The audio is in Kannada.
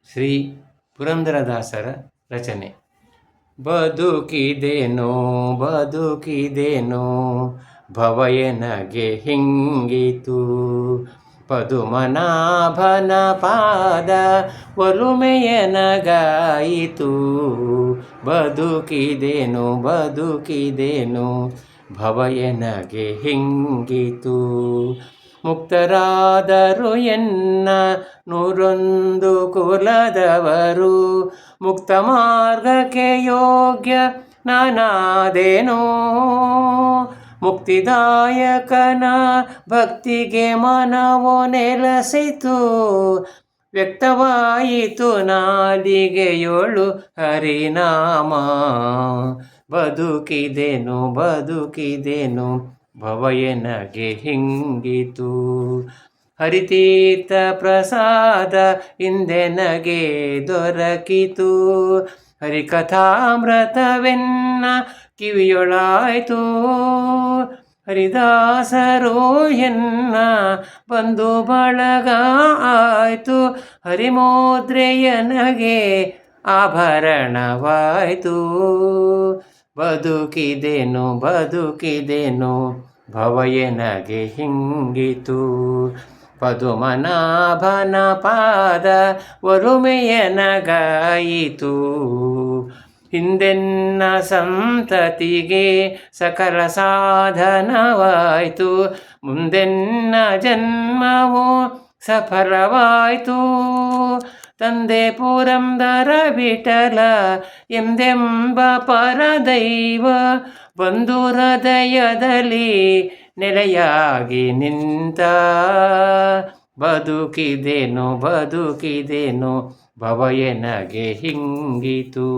ಶ್ರೀ ಪುರಂದರದಾಸರ ರಚನೆ. ಬದುಕಿದೆನೋ ಬದುಕಿದೆನೋ ಭವಯನಗೆ ಹಿಂಗಿತು, ಪದುಮನಾಭನ ಪಾದ ಒಲುಮೆಯನಗಾಯಿತು. ಬದುಕಿದೆನೋ ಬದುಕಿದೆನೋ ಭವಯನಗೆ ಹಿಂಗಿತು, ಮುಕ್ತರಾದರು ಎನ್ನ 101 ಕುಲದವರು, ಮುಕ್ತ ಮಾರ್ಗಕ್ಕೆ ಯೋಗ್ಯ ನಾನಾದೇನೋ. ಮುಕ್ತಿದಾಯಕನ ಭಕ್ತಿಗೆ ಮನವೋ ನೆಲೆಸಿತು, ವ್ಯಕ್ತವಾಯಿತು ನಾಲಿಗೆಯೊಳು ಹರಿನಾಮ. ಬದುಕಿದೆನು ಬದುಕಿದೆನು ಭವಯನಗೆ ಹಿಂಗಿತು, ಹರಿತೀರ್ಥ ಪ್ರಸಾದ ಇಂದೆನಗೆ ದೊರಕಿತು. ಹರಿಕಥಾಮೃತವೆನ್ನ ಕಿವಿಯೊಳಾಯ್ತು, ಹರಿದಾಸರು ಎನ್ನ ಬಂಧು ಬಳಗ ಆಯ್ತು. ಹರಿಮೋದ್ರೆಯನಗೆ ಆಭರಣವಾಯ್ತು. ಬದುಕಿದೆನು ಬದುಕಿದೆನು ಭವಯನಗೆ ಹಿಂಗಿತು, ಪದುಮನಾಭನ ಪಾದ ಒಲುಮೆಯನಗಾಯಿತು. ಹಿಂದೆನ್ನ ಸಂತತಿಗೆ ಸಕಲ ಸಾಧನವಾಯಿತು, ಮುಂದೆನ್ನ ಜನ್ಮವು ಸಫಲವಾಯಿತು. ತಂದೆ ಪುರಂದರ ವಿಠಲ ಎಂದೆಂಬ ಪರದೈವ ಬಂಧು ಹೃದಯದಲ್ಲಿ ನೆಲೆಯಾಗಿ ನಿಂತ. ಬದುಕಿದೆನು ಬದುಕಿದೆನು ಭವಯನಗೆ ಹಿಂಗಿತು.